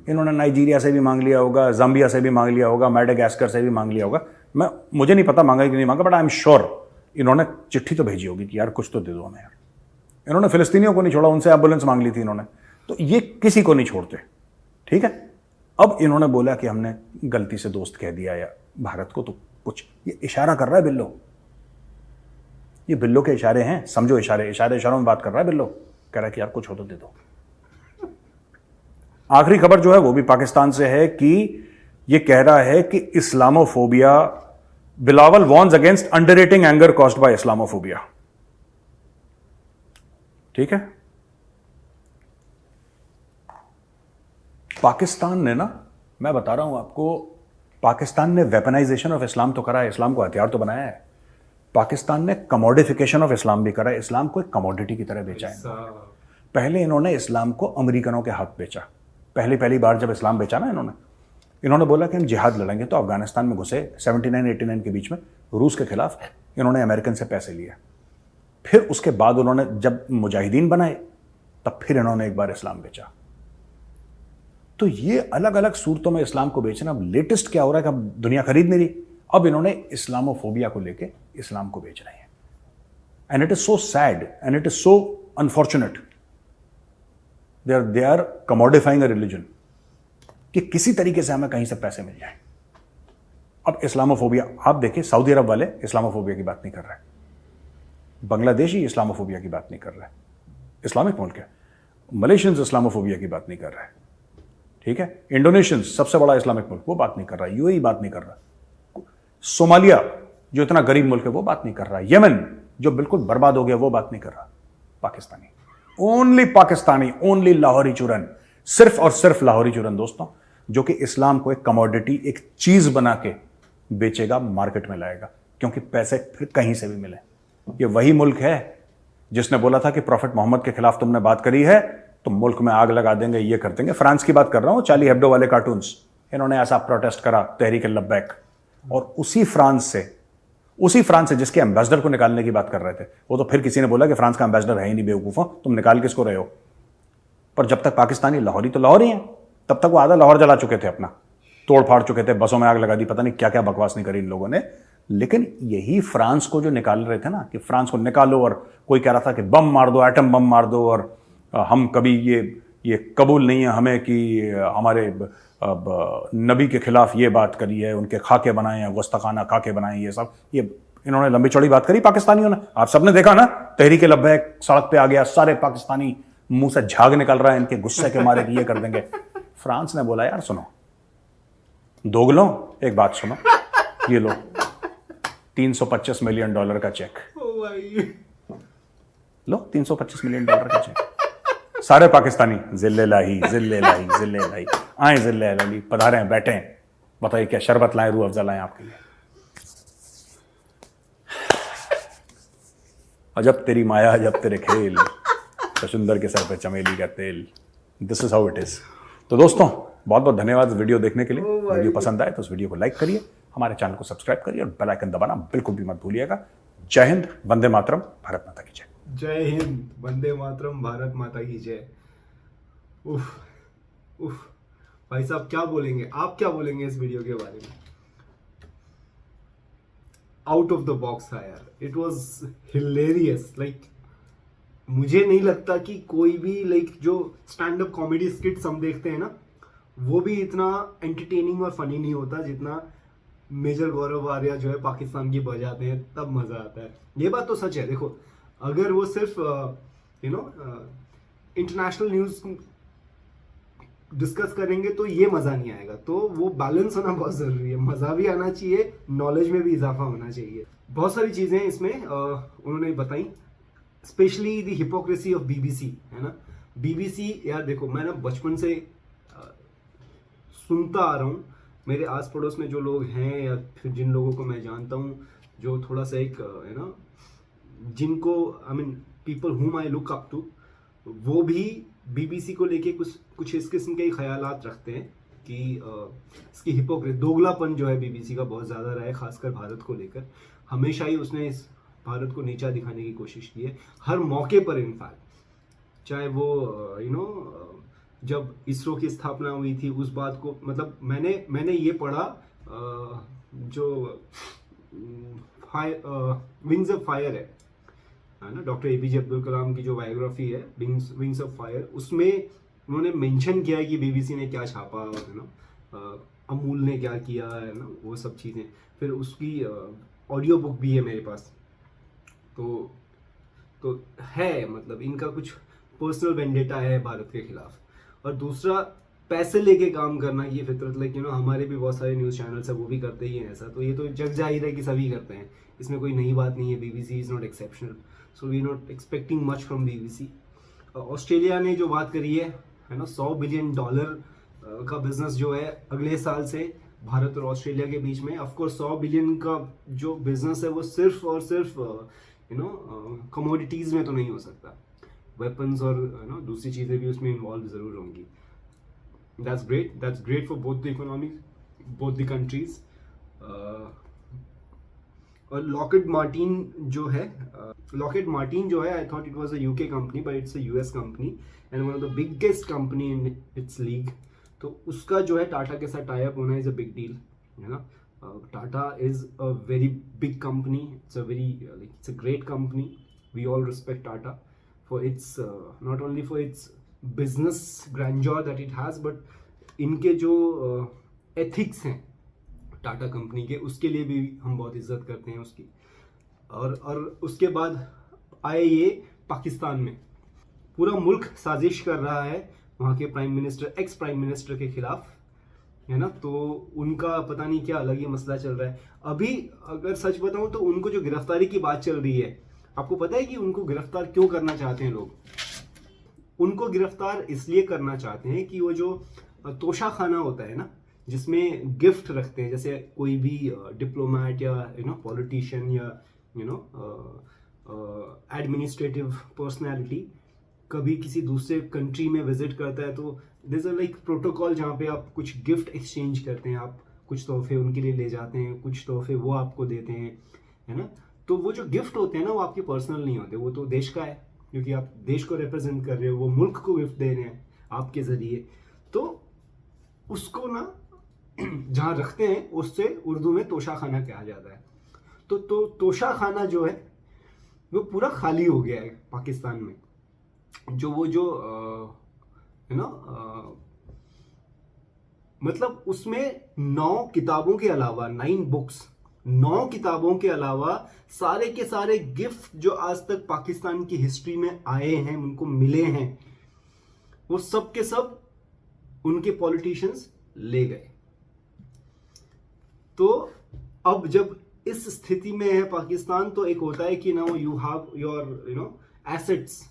[SPEAKER 2] इन्होंने नाइजीरिया से भी मांग लिया होगा, जाम्बिया से भी मांग लिया होगा, मेडागास्कर से भी मांग लिया होगा। मुझे नहीं पता मांगा कि नहीं मांगा, बट आई एम श्योर इन्होंने चिट्ठी तो भेजी होगी कि यार कुछ तो दे दो हमें यार। इन्होंने फिलिस्तीनियों को नहीं छोड़ा, उनसे एम्बुलेंस मांग ली थी इन्होंने। तो ये किसी को नहीं छोड़ते, ठीक है। अब इन्होंने बोला कि हमने गलती से दोस्त कह दिया या भारत को, तो कुछ ये इशारा कर रहा है बिल्लो। ये बिल्लो के इशारे हैं, समझो इशारे, इशारों में बात कर रहा है बिल्लो, कह रहा है कि यार कुछ हो तो दे दो। आखिरी खबर जो है वो भी पाकिस्तान से है कि ये कह रहा है कि Islamophobia, Bilawal warns against underrating anger caused by Islamophobia. ठीक है, पाकिस्तान ने ना, मैं बता रहा हूं आपको, पाकिस्तान ने वेपनाइजेशन ऑफ इस्लाम तो करा है, इस्लाम को हथियार तो बनाया है। पाकिस्तान ने कमोडिफिकेशन ऑफ इस्लाम भी करा है, इस्लाम को एक कमोडिटी की तरह बेचा है। पहले इन्होंने इस्लाम को अमेरिकनों के हाथ बेचा, पहली बार जब इस्लाम बेचा ना इन्होंने बोला कि हम जिहाद लड़ेंगे, तो अफगानिस्तान में घुसे 79-89 के बीच में रूस के खिलाफ, इन्होंने अमेरिकन से पैसे लिए। फिर उसके बाद उन्होंने जब मुजाहिदीन बनाए तब फिर इन्होंने एक बार इस्लाम बेचा। तो ये अलग अलग सूरतों में इस्लाम को बेचना। अब लेटेस्ट क्या हो रहा है कि अब दुनिया खरीद नहीं रही, अब इन्होंने इस्लामोफोबिया को लेके इस्लाम को बेच रहे हैं। And it is so sad and it is so unfortunate, they are commodifying a religion, कि किसी तरीके से हमें कहीं से पैसे मिल जाए। अब इस्लामोफोबिया आप देखिए, सऊदी अरब वाले इस्लामोफोबिया की बात नहीं कर रहे, बांग्लादेशी इस्लामोफोबिया की बात नहीं कर रहे, इस्लामिक मुल्क है। मलेशियंस इस्लामोफोबिया की बात नहीं कर रहे, ठीक है। इंडोनेशियंस सबसे बड़ा इस्लामिक मुल्क, वो बात नहीं कर रहा। यूएई बात नहीं कर रहा। सोमालिया जो इतना गरीब मुल्क है वो बात नहीं कर रहा। यमन जो बिल्कुल बर्बाद हो गया वो बात नहीं कर रहा। पाकिस्तानी, ओनली लाहौरी चूरन, सिर्फ और सिर्फ लाहौरी चूरन दोस्तों, जो कि इस्लाम को एक कमोडिटी, एक चीज बना के बेचेगा, मार्केट में लाएगा, क्योंकि पैसे फिर कहीं से भी मिले। ये वही मुल्क है जिसने बोला था कि प्रॉफेट मोहम्मद के खिलाफ तुमने बात करी है तो मुल्क में आग लगा देंगे, ये कर देंगे। फ्रांस की बात कर रहा हूं, चार्ली हेब्डो वाले कार्टून्स, इन्होंने ऐसा प्रोटेस्ट करा, तहरीक लब्बैक, और उसी फ्रांस से जिसके एम्बेसडर को निकालने की बात कर रहे थे, वो तो फिर किसी ने बोला कि फ्रांस का एम्बेसडर है ही नहीं, बेवकूफों, तुम निकाल किसको रहे हो। पर जब तक पाकिस्तानी लाहौरी तो लाहौरी हैं, तब तक वो आधा लाहौर जला चुके थे, अपना तोड़ फाड़ चुके थे, बसों में आग लगा दी, पता नहीं क्या क्या बकवास नहीं करी इन लोगों ने। लेकिन यही फ्रांस को जो निकाल रहे थे ना, कि फ्रांस को निकालो, और कोई कह रहा था कि बम मार दो, एटम बम मार दो, और हम कभी ये कबूल नहीं है हमें कि हमारे नबी के खिलाफ ये बात करी है, उनके खाके बनाए हैं, गुस्ताखाना खाके बनाए, ये सब, ये इन्होंने लंबी चौड़ी बात करी पाकिस्तानियों ने। आप सबने देखा ना, तहरीक लब्बैक सड़क पे आ गया, सारे पाकिस्तानी मुंह से झाग निकल रहा है इनके गुस्से के मारे कि ये कर देंगे। फ्रांस ने बोला यार सुनो दोगलों, एक बात सुनो, ये लो $325 मिलियन का चेक लो, $325 मिलियन का चेक। सारे पाकिस्तानी जिल्ले लाही आए, जिल्ले लाही पधारे हैं, बैठे हैं, बताइए क्या शरबत लाए, रूह अफ़ज़ा लाए आपके लिए। अजब तेरी माया, अजब तेरे खेल, सुंदर के सर पे चमेली का तेल। This is how it is. तो दोस्तों बहुत बहुत धन्यवाद वीडियो देखने के लिए। वीडियो पसंद आए तो उस वीडियो को लाइक करिए, हमारे चैनल को सब्सक्राइब करिए और बेल आइकन दबाना बिल्कुल भी मत भूलिएगा। जय हिंद, वंदे मातरम, भारत माता की जय।
[SPEAKER 1] जय हिंद, वंदे मातरम, भारत माता की जय। उफ उफ भाई साहब क्या बोलेंगे, आप क्या बोलेंगे इस वीडियो के बारे में। आउट ऑफ द बॉक्स था यार, इट वाज हिलेरियस। लाइक मुझे नहीं लगता कि कोई भी जो स्टैंड अप कॉमेडी स्किट्स हम देखते हैं ना, वो भी इतना एंटरटेनिंग और फनी नहीं होता जितना मेजर गौरव आर्या जो है पाकिस्तान की बजाते हैं, तब मजा आता है। ये बात तो सच है। देखो अगर वो सिर्फ इंटरनेशनल न्यूज डिस्कस करेंगे तो ये मजा नहीं आएगा। तो वो बैलेंस होना बहुत जरूरी है, मजा भी आना चाहिए, नॉलेज में भी इजाफा होना चाहिए। बहुत सारी चीजें इसमें उन्होंने बताई, specially the hypocrisy of BBC, है ना। बीबीसी यार देखो, मैं ना बचपन से सुनता आ रहा हूँ, मेरे आस पड़ोस में जो लोग हैं या फिर जिन लोगों को मैं जानता हूँ जो थोड़ा सा एक है ना, जिनको I mean people whom I look up to, वो भी बीबीसी को लेके कुछ इस किस्म के ही ख्यालात रखते हैं कि इसकी हिपोक्रेसी, दोगलापन जो है बीबीसी का बहुत ज़्यादा रहा है, खासकर भारत को लेकर। हमेशा ही उसने इस भारत को नीचा दिखाने की कोशिश की है, हर मौके पर इनफैक्ट। चाहे वो जब इसरो की स्थापना हुई थी उस बात को, मतलब मैंने ये पढ़ा, जो विंग्स ऑफ फायर है ना, डॉक्टर एपीजे अब्दुल कलाम की जो बायोग्राफी है विंग्स ऑफ फायर, उसमें उन्होंने मेंशन किया है कि बीबीसी ने क्या छापा, है ना, अमूल ने क्या किया, है ना, वो सब चीज़ें। फिर उसकी ऑडियो बुक भी है मेरे पास, तो है, मतलब इनका कुछ पर्सनल वेंडेटा है भारत के खिलाफ। और दूसरा, पैसे लेके काम करना, ये फितरत, लाइक हमारे भी बहुत सारे न्यूज़ चैनल्स है, वो भी करते ही हैं ऐसा, तो ये तो जग जाहिर है कि सभी करते हैं, इसमें कोई नई बात नहीं है। BBC is not exceptional, so we not expecting much from BBC। Australia ने जो बात करी है ना, $100 बिलियन का बिजनेस जो है अगले साल से भारत और ऑस्ट्रेलिया के बीच में। ऑफकोर्स 100 बिलियन का जो बिजनेस है वो सिर्फ और सिर्फ कमोडिटीज़ में तो नहीं हो सकता, वेपन्स और दूसरी चीज़ें भी उसमें इन्वॉल्व ज़रूर होंगी। That's great for both the economy, both the countries. और लॉकहीड मार्टिन जो है I thought it was a UK company, but it's a US company and one of the biggest company in its league. तो उसका जो है टाटा के साथ tie up होना इज़ अ बिग डील, है ना। Tata is a very big company, it's a great company. We all respect Tata for its not only for its business grandeur that it has, but इनके जो एथिक्स हैं Tata company के, उसके लिए भी हम बहुत इज्जत करते हैं उसकी। और उसके बाद आए ये पाकिस्तान में, पूरा मुल्क साजिश कर रहा है वहाँ के एक्स प्राइम मिनिस्टर के खिलाफ, है ना। तो उनका पता नहीं क्या अलग ही मसला चल रहा है अभी। अगर सच बताऊं तो उनको जो गिरफ्तारी की बात चल रही है, आपको पता है कि उनको गिरफ्तार क्यों करना चाहते हैं लोग? उनको गिरफ्तार इसलिए करना चाहते हैं कि वो जो तोशा खाना होता है ना, जिसमें गिफ्ट रखते हैं, जैसे कोई भी डिप्लोमेट या पॉलिटिशियन या एडमिनिस्ट्रेटिव पर्सनैलिटी कभी किसी दूसरे कंट्री में विजिट करता है, तो there is a like protocol जहाँ पे आप कुछ गिफ्ट एक्सचेंज करते हैं, आप कुछ तोहफे उनके लिए ले जाते हैं, कुछ तोहफे वो आपको देते हैं, है ना। तो वो जो गिफ्ट होते हैं ना, वो आपके पर्सनल नहीं होते, वो तो देश का है, क्योंकि आप देश को रिप्रेजेंट कर रहे हो, वो मुल्क को गिफ्ट दे रहे हैं आपके ज़रिए। तो उसको ना जहाँ रखते हैं उससे उर्दू में तोशा खाना कहा जाता है। तो तोशा खाना जो है वो पूरा खाली हो गया है पाकिस्तान में। मतलब उसमें 9 किताबों के अलावा 9 किताबों के अलावा सारे के सारे गिफ्ट जो आज तक पाकिस्तान की हिस्ट्री में आए हैं, उनको मिले हैं, वो सब के सब उनके पॉलिटिशियंस ले गए। तो अब जब इस स्थिति में है पाकिस्तान, तो एक होता है कि ना यू हैव योर एसेट्स।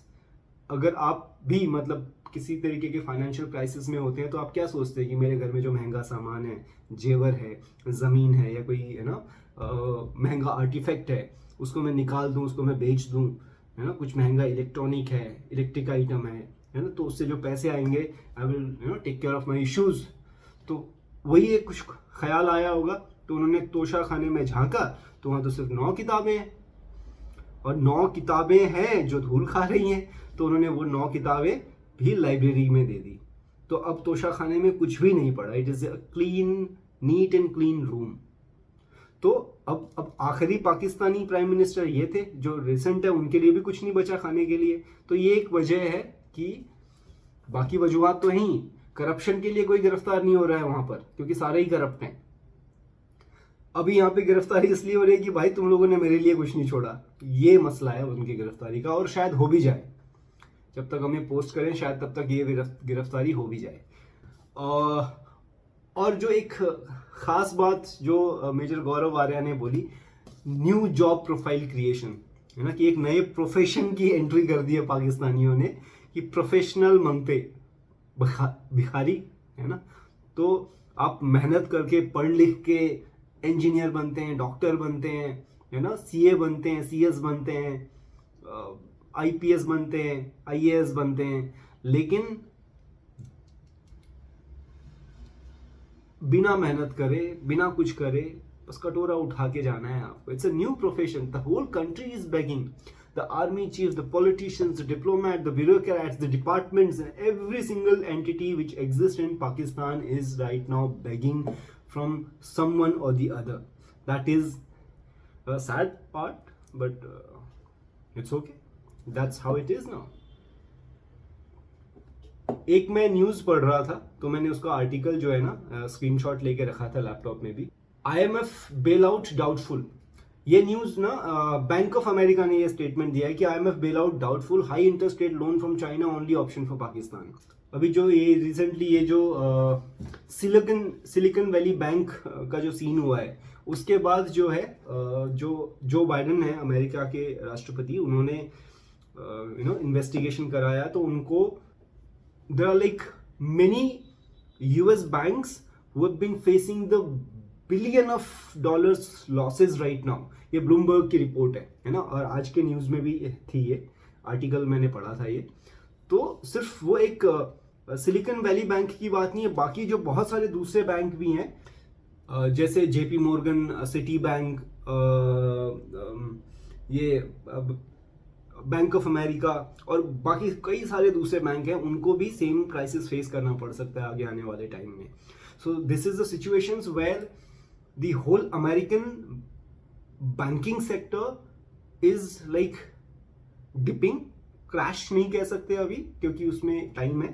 [SPEAKER 1] अगर आप भी मतलब किसी तरीके के फाइनेंशियल क्राइसिस में होते हैं, तो आप क्या सोचते हैं कि मेरे घर में जो महंगा सामान है, जेवर है, ज़मीन है, या कोई महंगा आर्टिफैक्ट है, उसको मैं निकाल दूं, उसको मैं बेच दूं, है ना। कुछ महंगा इलेक्ट्रिक आइटम है ना, तो उससे जो पैसे आएंगे I will take care of my issues. तो वही एक कुछ ख्याल आया होगा, तो उन्होंने तोशा खाने में झांका, तो वहाँ तो सिर्फ 9 किताबें हैं, और 9 किताबें हैं जो धूल खा रही हैं, तो उन्होंने वो 9 किताबें भी लाइब्रेरी में दे दी। तो अब तोशा खाने में कुछ भी नहीं पड़ा, it is a neat and clean room. तो अब आखिरी पाकिस्तानी प्राइम मिनिस्टर ये थे जो रिसेंट है, उनके लिए भी कुछ नहीं बचा खाने के लिए। तो ये एक वजह है कि बाकी वजूहात तो हैं, करप्शन के लिए कोई गिरफ्तार नहीं हो रहा है वहां पर, क्योंकि सारे ही करप्ट हैं। अभी यहाँ पे गिरफ्तारी इसलिए हो रही है कि भाई तुम लोगों ने मेरे लिए कुछ नहीं छोड़ा, ये मसला है उनकी गिरफ्तारी का, और शायद हो भी जाए। जब तक हमें पोस्ट करें शायद तब तक ये गिरफ्तारी हो भी जाए। और जो एक खास बात जो मेजर गौरव आर्या ने बोली, न्यू जॉब प्रोफाइल क्रिएशन, है ना, कि एक नए प्रोफेशन की एंट्री कर दी है पाकिस्तानियों ने, कि प्रोफेशनल मंगते भिखारी, है ना। तो आप मेहनत करके पढ़ लिख के इंजीनियर बनते हैं, डॉक्टर बनते हैं, है ना, CA बनते हैं, CS बनते हैं, IPS बनते हैं, IAS बनते हैं, लेकिन बिना मेहनत करे, बिना कुछ करे, बस कटोरा उठा के जाना है आपको। It's a new profession, the whole country is begging, the army chiefs, the politicians, the diplomats, the bureaucrats, the departments, and every single entity which exists in Pakistan is right now begging from someone or the other. That is a sad part, but it's okay. That's how it is now. एक मैं news पढ़ रहा था, तो मैंने उसका article जो है ना स्क्रीनशॉट लेके रखा था लैपटॉप में भी। IMF बेल आउट डाउटफुल, ये न्यूज ना बैंक ऑफ अमेरिका ने ये स्टेटमेंट दिया है कि IMF bail out doubtful high interest rate loan from China only option for Pakistan. अभी जो ये रिसेंटली ये जो सिलिकॉन वैली बैंक का जो सीन हुआ है, उसके बाद जो है जो बाइडेन है अमेरिका के राष्ट्रपति, उन्होंने इन्वेस्टिगेशन कराया तो उनको there are like many US banks who have been facing the billion of dollars losses right now। ये ब्लूमबर्ग की रिपोर्ट है ना, और आज के न्यूज में भी थी, ये आर्टिकल मैंने पढ़ा था। ये तो सिर्फ वो एक सिलिकॉन वैली बैंक की बात नहीं है, बाकी जो बहुत सारे दूसरे बैंक भी हैं जैसे JP Morgan, सिटी बैंक, ये बैंक ऑफ अमेरिका और बाकी कई सारे दूसरे बैंक हैं, उनको भी सेम क्राइसिस फेस करना पड़ सकता है आगे आने वाले टाइम में। So this is the situations where the whole American banking sector is like dipping. Crash नहीं कह सकते अभी क्योंकि उसमें टाइम है,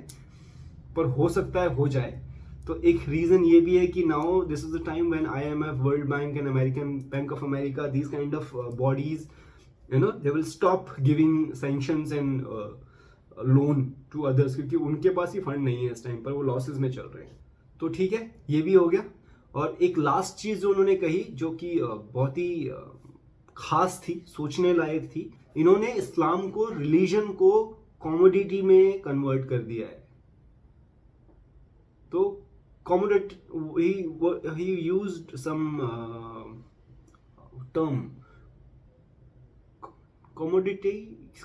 [SPEAKER 1] पर हो सकता है हो जाए। तो एक रीजन ये भी है कि now this is the time when IMF, world bank and American bank of America, these kind of bodies they will stop giving sanctions and loan to others, क्योंकि उनके पास ही फंड नहीं है इस टाइम पर, वो लॉसेस में चल रहे हैं। तो ठीक है, ये भी हो गया। और एक लास्ट चीज जो उन्होंने कही जो कि बहुत ही खास थी, सोचने लायक थी, इन्होंने इस्लाम को, रिलीजन को कमोडिटी में कन्वर्ट कर दिया है। तो commodity, he used some term, commodity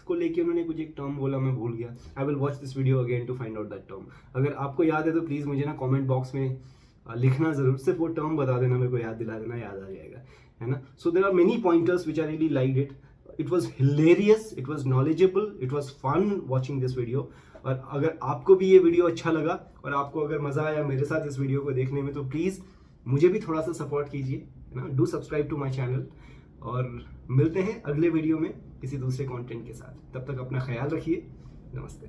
[SPEAKER 1] को लेके उन्होंने कुछ एक टर्म बोला, मैं भूल गया। I will watch this video again to find out that term. अगर आपको याद है तो प्लीज़ मुझे ना कमेंट बॉक्स में लिखना ज़रूर, सिर्फ वो टर्म बता देना, मेरे को याद दिला देना, याद आ जाएगा, है ना। So there are many pointers which I really liked it. It was hilarious, it was knowledgeable, it was fun watching this video. और अगर आपको भी ये वीडियो अच्छा लगा और आपको अगर मज़ा आया मेरे साथ इस वीडियो को देखने में, तो प्लीज़ मुझे भी थोड़ा सा सपोर्ट कीजिए, है ना। Do subscribe to my channel और मिलते हैं अगले वीडियो में किसी दूसरे कंटेंट के साथ। तब तक अपना ख्याल रखिए। नमस्ते।